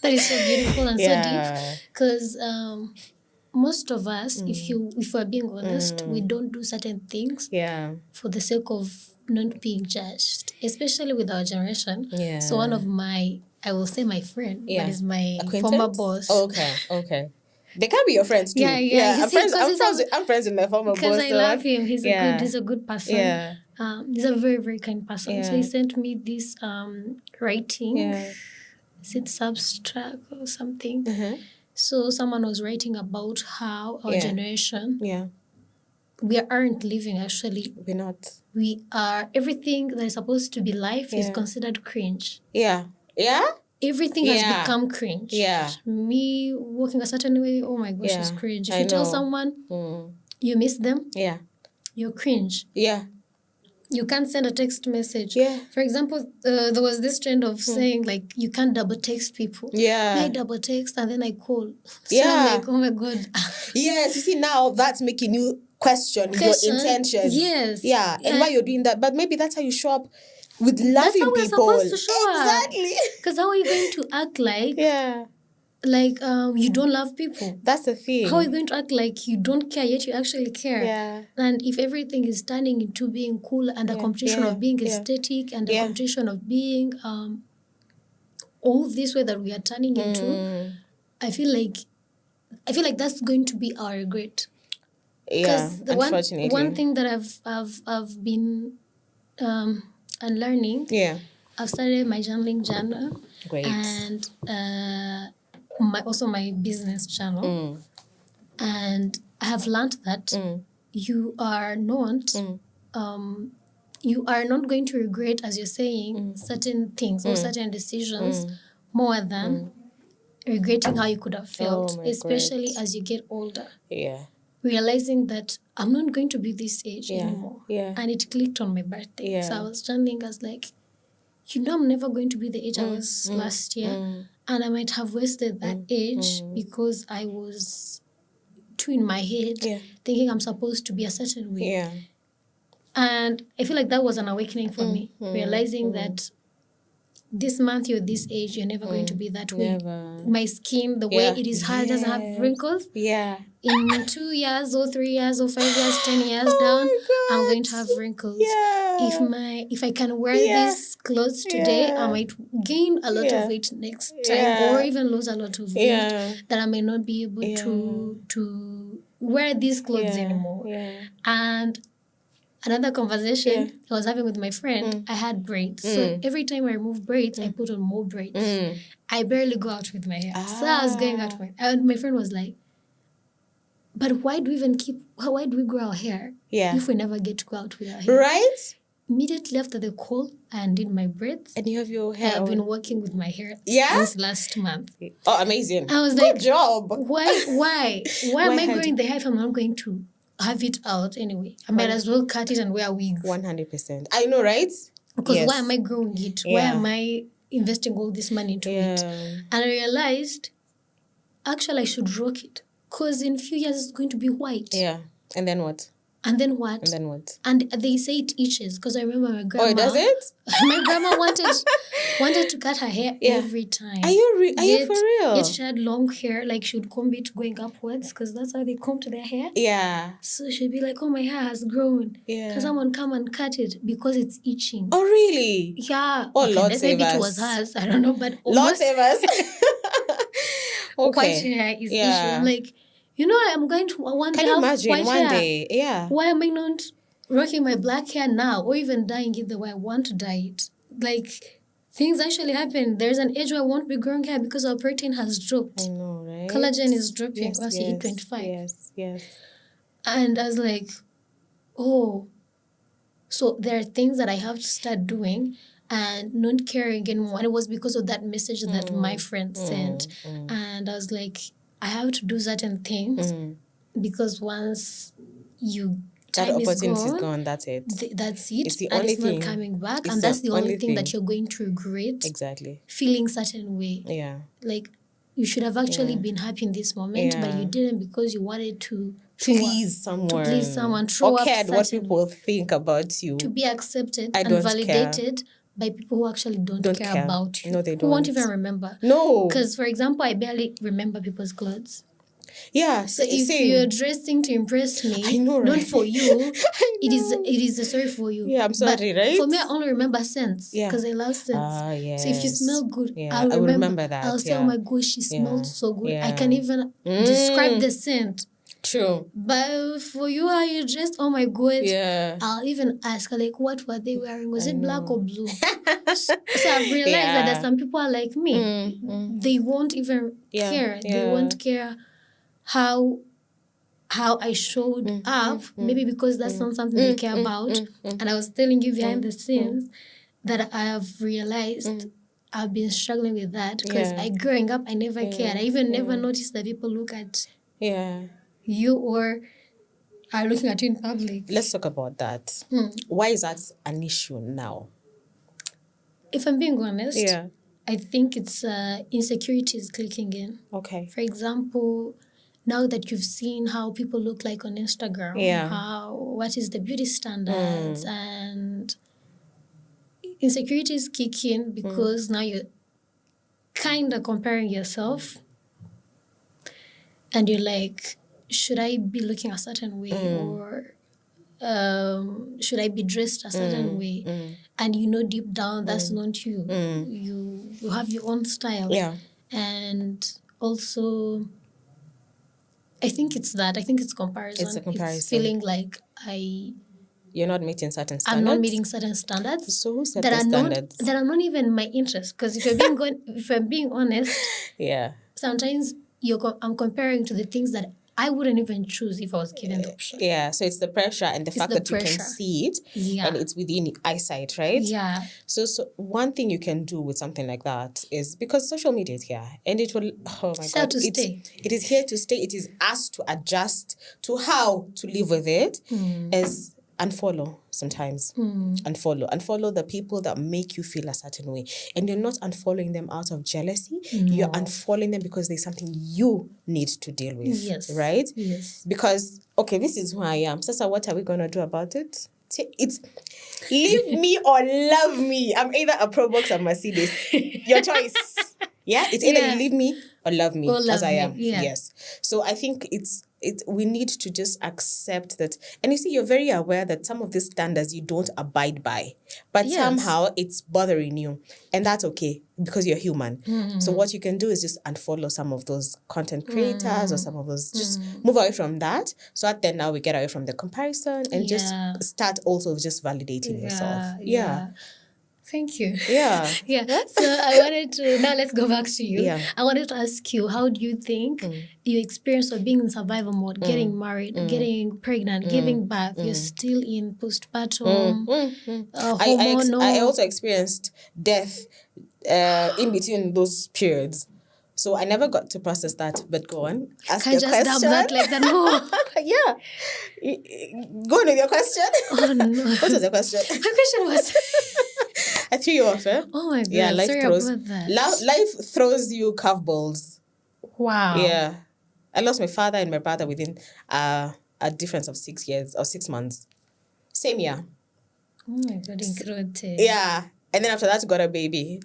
That is so beautiful and so deep. Because most of us, if we're being honest, we don't do certain things for the sake of not being judged, especially with our generation. Yeah. So one of I will say my friend, but is my former boss. Okay. They can be your friends too. Yeah. I'm friends with my former boss. Because I love him. He's a good person. Yeah. He's a very, very kind person. Yeah. So he sent me this writing. Yeah. Is it substract or something? So someone was writing about how our generation, we aren't living actually. We're not. We are, everything that is supposed to be life is considered cringe. Yeah. Everything has become cringe. Yeah. Me walking a certain way, oh my gosh, it's cringe. If you tell someone you miss them, you're cringe. Yeah. You can't send a text message. Yeah. For example, there was this trend of saying, like, you can't double text people. Yeah. I double text and then I call. So I'm like, oh my God. Yes, you see, now that's making you question your intentions. Yes. Yeah, and why you're doing that. But maybe that's how you show up with loving people. That's how we're supposed to show up. Exactly. Because how are you going to act like you don't love people? That's the thing. How are you going to act like you don't care yet you actually care? Yeah. And if everything is turning into being cool and the competition of being aesthetic and the competition of being all this way that we are turning into, I feel like that's going to be our regret. Yeah, Because one thing that I've been unlearning. Yeah. I've started my journaling journal. Great. And my business channel. And I have learned that you are not going to regret, as you're saying, certain things or certain decisions more than regretting how you could have felt, especially as you get older. Yeah. Realizing that I'm not going to be this age anymore. Yeah. And it clicked on my birthday. Yeah. So I was journaling, I was like, I'm never going to be the age I was last year. And I might have wasted that age because I was too in my head thinking I'm supposed to be a certain way. Yeah. And I feel like that was an awakening for me, realizing that this month you're this age, you're never going to be that way. Never. My skin, the way it is hard, doesn't have wrinkles. Yeah. In 2 years or 3 years or 5 years, 10 years down, I'm going to have wrinkles. Yeah. If I can wear these clothes today, I might gain a lot of weight next time, or even lose a lot of weight that I may not be able to wear these clothes anymore. And another conversation I was having with my friend, I had braids. So every time I remove braids, I put on more braids. I barely go out with my hair. So I was going out with and my friend was like, but why do we grow our hair if we never get to go out with our hair? Right? Immediately after the call, I undid my braids. And you have your hair. I've been working with my hair since last month. Oh, amazing. I was Good job. Why am I growing the hair if I'm not going to have it out anyway? I might as well cut it and wear a wig. 100%. I know, right? Because why am I growing it? Why am I investing all this money into it? And I realized, actually, I should rock it. Because in a few years, it's going to be white. Yeah. And then what? And then what? And then what? And they say it itches. Because I remember my grandma. Oh, does it? My grandma wanted to cut her hair every time. Are you for real? Yet she had long hair. Like, she would comb it going upwards. Because that's how they comb to their hair. Yeah. So she'd be like, oh, my hair has grown. Yeah. Can someone come and cut it? Because it's itching. Oh, really? Yeah. Oh, Lord save us. Maybe it was hers. I don't know. But Lord save us. White hair is itching. I'm like, I'm going to one day have white hair. Can you imagine one day? Yeah. Why am I not rocking my black hair now, or even dyeing it the way I want to dye it? Like, things actually happen. There's an age where I won't be growing hair because our protein has dropped. I know, right? Collagen is dropping once you hit 25. Yes. And I was like, oh, so there are things that I have to start doing and not caring anymore. And it was because of that message that my friend sent. And I was like, I have to do certain things because once that opportunity is gone, that's it. That's it. It's the only thing. It's not coming back. And that's the only thing that you're going to regret. Exactly. Feeling certain way. Yeah. Like, you should have actually been happy in this moment, but you didn't because you wanted to please someone. Show or cared what people think about you. To be accepted and validated by people who actually don't care about you. No, they don't. Who won't even remember. No. Because, for example, I barely remember people's clothes. Yeah. So if you're dressing to impress me, I know, right? Not for you, it is a story for you. Yeah, I'm sorry, right? For me, I only remember scents because I love scents. Yes. So if you smell good, I will remember that. I'll say, oh my gosh, she smells so good. I can even describe the scent. True. But for you, how you dressed, oh my God. Yeah. I'll even ask her, like, what were they wearing? Was it black or blue? So I've realized that there's some people are like me. They won't even care. They won't care how I showed up. Maybe because that's not something they care about. And I was telling you behind the scenes that I have realized I've been struggling with that. Because growing up, I never cared. I even never noticed that people look at you or are looking at you in public. Let's talk about that. Why is that an issue now? If I'm being honest, I think it's insecurity is clicking in. Okay. For example, now that you've seen how people look like on Instagram, what is the beauty standards, and insecurities kick in because now you're kind of comparing yourself, and you're like, should I be looking a certain way or should I be dressed a certain way? And deep down that's not you. You have your own style. Yeah. And also, I think it's that. I think it's comparison. It's a comparison. It's feeling like you're not meeting certain standards. I'm not meeting certain standards. So who set the standards? That are not even my interest. Because if I'm being honest, sometimes I'm comparing to the things that I wouldn't even choose if I was given the option. Yeah, so it's the pressure and the fact that you can see it and it's within eyesight, right? Yeah. So one thing you can do with something like that is, because social media is here and it will, oh my God. It is here to stay. It is us to adjust to how to live with it as unfollow sometimes. Unfollow the people that make you feel a certain way. And you're not unfollowing them out of jealousy. No. You're unfollowing them because there's something you need to deal with. Yes. Right? Yes. Because, okay, this is who I am. Sasa, what are we going to do about it? It's leave me or love me. I'm either a Pro Box or Mercedes. Your choice. Yeah, it's either you leave me or love me as I am. Yeah. Yes. So I think we need to just accept that. And you see, you're very aware that some of these standards you don't abide by, but somehow it's bothering you, and that's okay because you're human. So what you can do is just unfollow some of those content creators or some of those, just move away from that. So that then now we get away from the comparison and just start also just validating yourself. Yeah. Thank you. Yeah. Yeah. So I wanted to, now let's go back to you. Yeah. I wanted to ask you, how do you think your experience of being in survival mode, getting married, getting pregnant, giving birth, you're still in postpartum, hormonal. I also experienced death in between those periods. So I never got to process that, but go on. Ask Can't your just question. dab that like that. No. Yeah. Go on with your question. Oh, no. What was the question? My question was... I threw you off, eh? Oh my God. Yeah, life sorry throws about that. life throws you curveballs. Wow. Yeah. I lost my father and my brother within a difference of 6 years or 6 months. Same year. Oh my God, Nkirote. Yeah. And then after that, got a baby.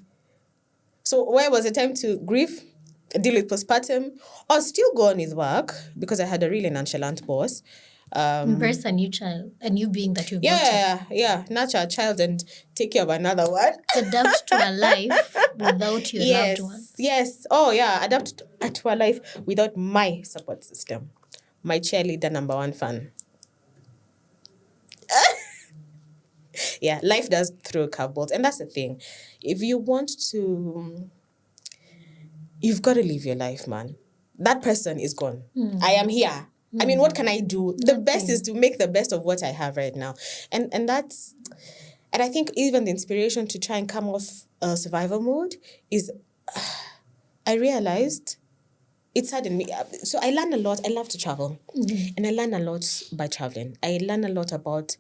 So where was the time to grieve, deal with postpartum, or still go on with work because I had a really nonchalant boss. Embrace a new child, a new being that you've brought up. Yeah. Nurture a child and take care of another one. Adapt to a life without your loved one. Yes. Oh, yeah. Adapt to a life without my support system. My cheerleader number one fan. Yeah, life does throw curveballs. And that's the thing. If you want to... You've got to live your life, man. That person is gone. I am here. I mean, what can I do? The best is to make the best of what I have right now. And that's... And I think even the inspiration to try and come off survival mode is... I realized it saddened me. So I learned a lot. I love to travel. And I learn a lot by traveling. I learn a lot about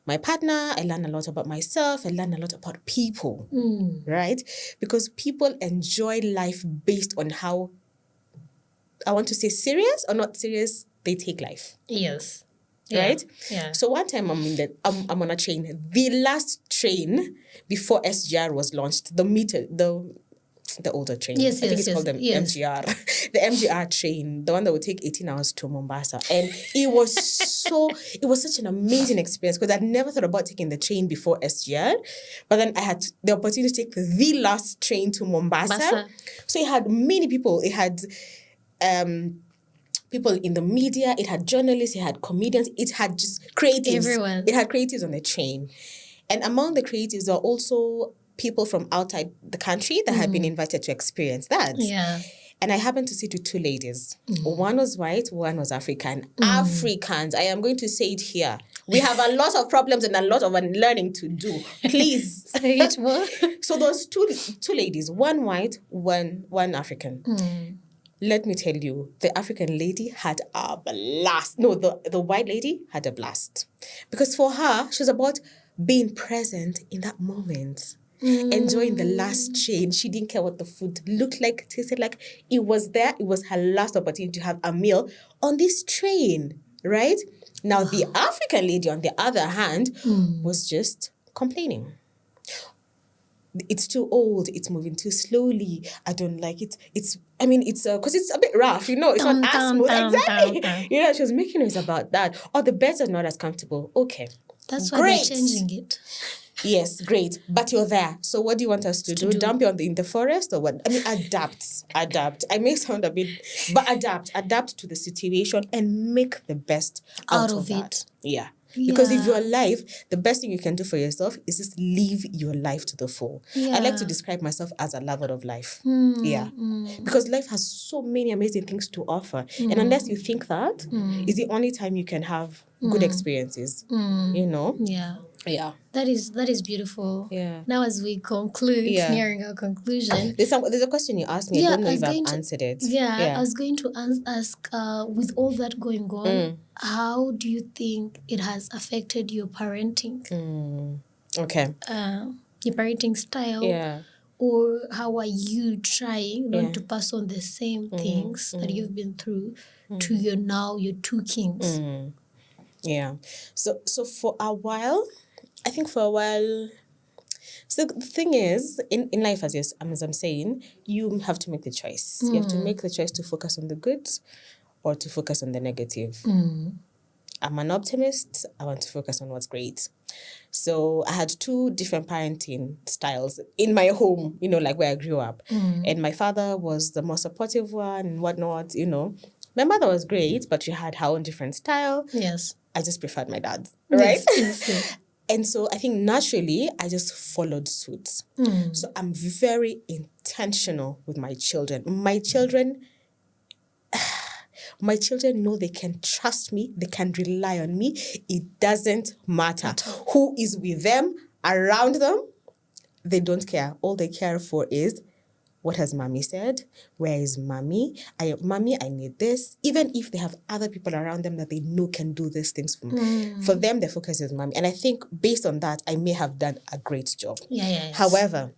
my partner. I learn a lot about myself. I learn a lot about people. Right? Because people enjoy life based on how, I want to say, serious or not serious they take life. Yes. Right? Yeah. So one time I'm on a train. The last train before SGR was launched, the older train. I think it's called the MGR. The MGR train, the one that would take 18 hours to Mombasa. And it was such an amazing experience because I'd never thought about taking the train before SGR. But then I had the opportunity to take the last train to Mombasa. So it had many people. It had people in the media, it had journalists, it had comedians, it had just creatives. Everyone. It had creatives on the train. And among the creatives are also people from outside the country that had been invited to experience that. Yeah. And I happened to see two ladies. One was white, one was African. Africans, I am going to say it here. We have a lot of problems and a lot of learning to do. Please. Say it more. So those two ladies, one white, one African. Let me tell you, the African lady had a blast. No, the white lady had a blast. Because for her, she was about being present in that moment. Enjoying the last train. She didn't care what the food looked like, tasted like. It was there. It was her last opportunity to have a meal on this train, right? Now, the African lady, on the other hand, was just complaining. It's too old. It's moving too slowly. I don't like it. It's because it's a bit rough, you know. It's not as smooth. Exactly. You know, she was making noise about that. Or the beds are not as comfortable. Okay. That's why they're changing it. Yes, great. But you're there. So what do you want us to do? Dump you in the forest or what? I mean, adapt. I may sound a bit, but adapt to the situation and make the best out of it. Yeah. Because if you're alive, the best thing you can do for yourself is just live your life to the full. I like to describe myself as a lover of life. Because life has so many amazing things to offer. And unless you think that, is the only time you can have good experiences. You know? Yeah. That is beautiful. Yeah. Now as we conclude, nearing our conclusion. There's a question you asked me. I don't know if I've answered it. I was going to ask, with all that going on, how do you think it has affected your parenting? Okay. Your parenting style. Yeah. Or how are you trying not to pass on the same things that you've been through to your two kings? Yeah. So for a while, I think for a while. So the thing is, in life, as I'm saying, you have to make the choice. You have to make the choice to focus on the good or to focus on the negative. I'm an optimist. I want to focus on what's great. So I had two different parenting styles in my home, like where I grew up. And my father was the more supportive one and whatnot. My mother was great, but she had her own different style. Yes. I just preferred my dad's, right? Yes. And so I think naturally, I just followed suit. So I'm very intentional with my children. My children know they can trust me. They can rely on me. It doesn't matter who is with them, around them. They don't care. All they care for is, what has mommy said? Where is mommy? Mommy, I need this. Even if they have other people around them that they know can do these things for me. For them, their focus is mommy. And I think based on that, I may have done a great job. Yes. However,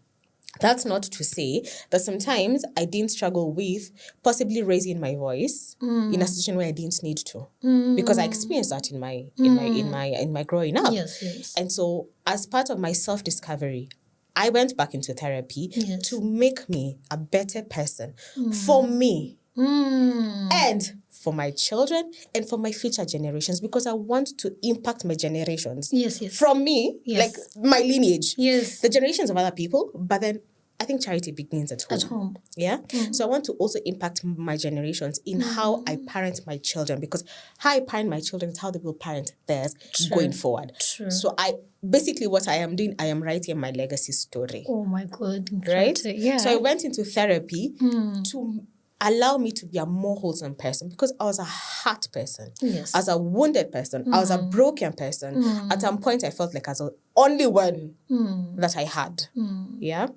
that's not to say that sometimes I didn't struggle with possibly raising my voice in a situation where I didn't need to, because I experienced that in my growing up. Yes. And so, as part of my self-discovery, I went back into therapy to make me a better person for me and for my children and for my future generations, because I want to impact my generations. Yes. From me, like my lineage. Yes. The generations of other people, but then I think charity begins at home. At home. Yeah? So I want to also impact my generations in how I parent my children, because how I parent my children is how they will parent theirs going forward. True. So basically what I am doing, I am writing my legacy story. Oh my God. Right? Yeah. So I went into therapy to allow me to be a more wholesome person, because I was a hurt person. Yes. I was a wounded person. I was a broken person. At some point, I felt like I was the only one that I had. Yeah?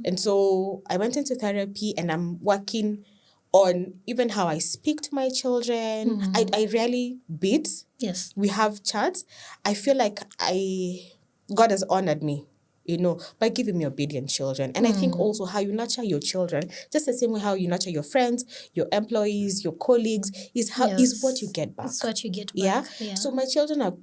And so I went into therapy and I'm working on even how I speak to my children. I rarely beat. Yes. We have chats. I feel like God has honored me, by giving me obedient children. And I think also how you nurture your children, just the same way how you nurture your friends, your employees, your colleagues, is what you get back. It's what you get back. Yeah? So my children are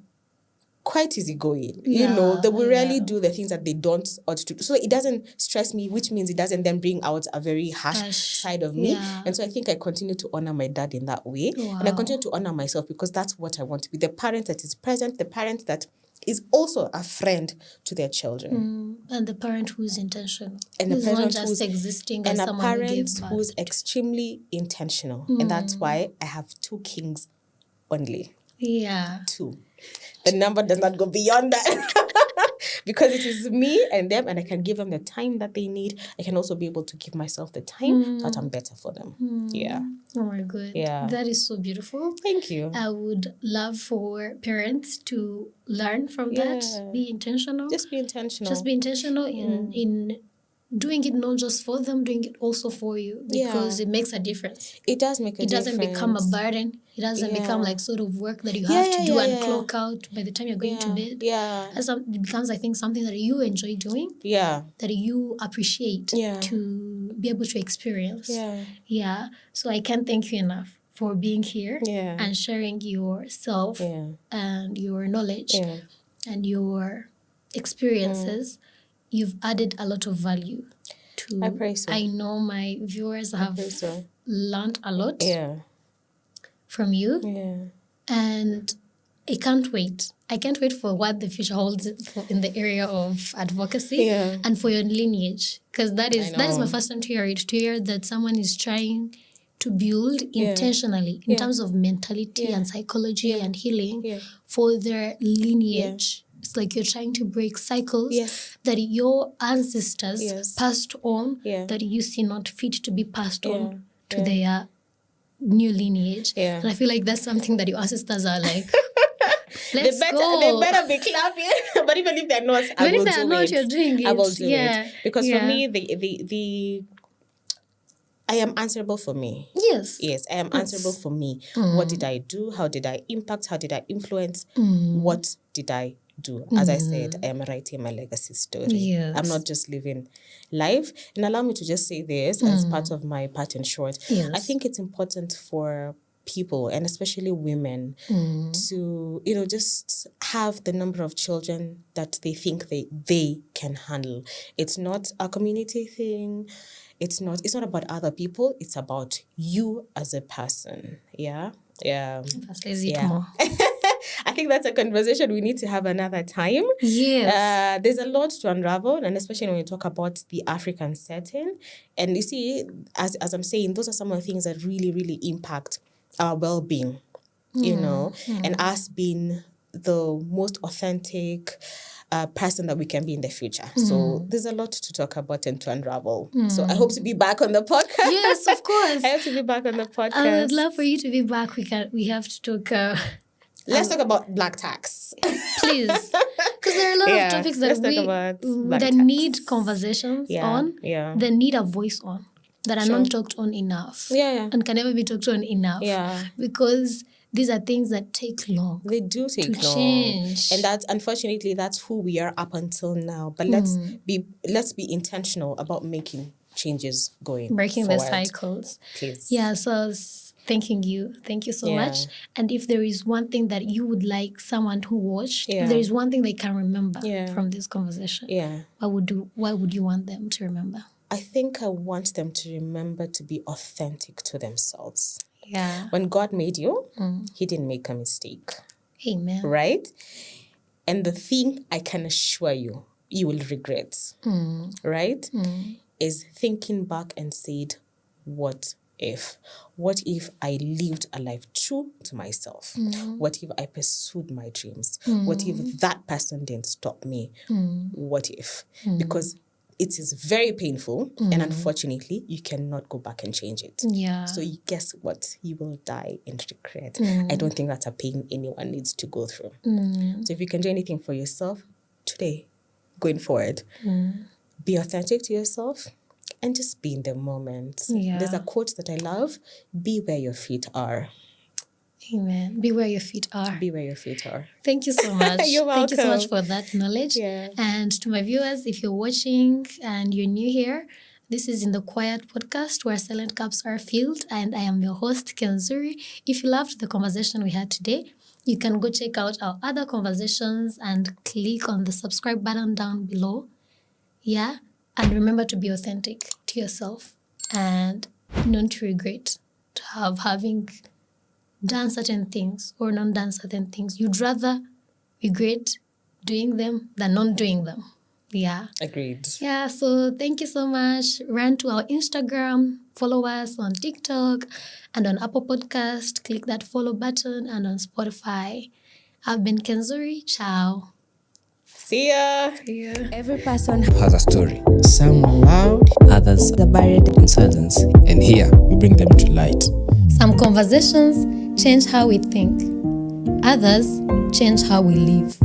quite easygoing. Yeah, they will rarely do the things that they don't ought to do. So it doesn't stress me, which means it doesn't then bring out a very harsh side of me. Yeah. And so I think I continue to honor my dad in that way. Wow. And I continue to honor myself, because that's what I want to be. The parent that is present, the parent that is also a friend to their children. And the parent who is intentional. And who's the parent not just existing as and a someone who parent gave birth. who's extremely intentional. And that's why I have 2 kings only. Yeah. 2. The number does not go beyond that. Because it is me and them, and I can give them the time that they need. I can also be able to give myself the time that I'm better for them. Yeah. Oh my God. Yeah. That is so beautiful. Thank you. I would love for parents to learn from that. Be intentional. Just be intentional. Just be intentional in doing it not just for them, doing it also for you, because it makes a difference. It does make a difference. It doesn't become a burden. It doesn't become like sort of work that you have to do and clock out by the time you're going to bed. Yeah. It becomes, I think, something that you enjoy doing. Yeah. That you appreciate to be able to experience. Yeah. Yeah. So I can't thank you enough for being here and sharing yourself and your knowledge and your experiences. You've added a lot of value to. I pray so. I know my viewers have learned a lot from you. Yeah. And I can't wait. I can't wait for what the future holds in the area of advocacy and for your lineage. Because that is my first time to hear it. To hear that someone is trying to build intentionally in terms of mentality and psychology and healing for their lineage. It's like you're trying to break cycles that your ancestors passed on that you see not fit to be passed on to their new lineage. And I feel like that's something that your ancestors are like, let's go. They better be clapping. But even if they're not, I will do it. You're doing it. I will do it. Because for me, I am answerable for me. Yes, I am answerable for me. What did I do? How did I impact? How did I influence? What did I do? As I said, I am writing my legacy story. Yes. I'm not just living life. And allow me to just say this as part of my part in short. Yes. I think it's important for people, and especially women, to, just have the number of children that they think they can handle. It's not a community thing. It's not about other people. It's about you as a person. Yeah. More. I think that's a conversation we need to have another time. Yes. There's a lot to unravel, and especially when we talk about the African setting. And you see, as I'm saying, those are some of the things that really, really impact our well-being, and us being the most authentic person that we can be in the future. So there's a lot to talk about and to unravel. So I hope to be back on the podcast. Yes, of course. I hope to be back on the podcast. I would love for you to be back. We have to talk. Let's talk about black tax. Please. Because there are a lot of topics that need conversations on, that need a voice on, that are not talked on enough. And can never be talked on enough. Because these are things that take long. They do take long. Change. And unfortunately, that's who we are up until now. But let's be intentional about making changes breaking forward. the cycles. Please. Yeah, so thank you so much. And if there is one thing that you would like someone to watch, if there is one thing they can remember from this conversation, what would you want them to remember? I think I want them to remember to be authentic to themselves. Yeah. When God made you, He didn't make a mistake. Amen. Right? And the thing I can assure you will regret, right, is thinking back and said, what if? What if I lived a life true to myself? What if I pursued my dreams? What if that person didn't stop me? What if? Because it is very painful, and unfortunately, you cannot go back and change it. Yeah. So guess what? You will die in regret. I don't think that's a pain anyone needs to go through. So if you can do anything for yourself today, going forward, be authentic to yourself and just be in the moment. Yeah. There's a quote that I love: be where your feet are. Amen. Be where your feet are. Be where your feet are. Thank you so much. You're welcome. Thank you so much for that knowledge. Yeah. And to my viewers, if you're watching and you're new here, this is In the Quiet podcast where silent cups are filled, and I am your host, Kenzuri. If you loved the conversation we had today, you can go check out our other conversations and click on the subscribe button down below. Yeah. And remember to be authentic to yourself and not regret to having done certain things or not done certain things. You'd rather regret doing them than not doing them. Yeah. Agreed. Yeah, so thank you so much. Run to our Instagram, follow us on TikTok and on Apple Podcast. Click that follow button, and on Spotify. I've been Kenzuri. Ciao. See ya. Every person Has a story. Some are loud, others are buried in silence. And here we bring them to light. Some conversations change how we think. Others change how we live.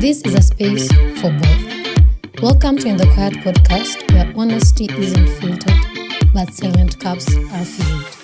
This is a space for both. Welcome to In the Quiet podcast, where honesty isn't filtered, but silent cups are filled.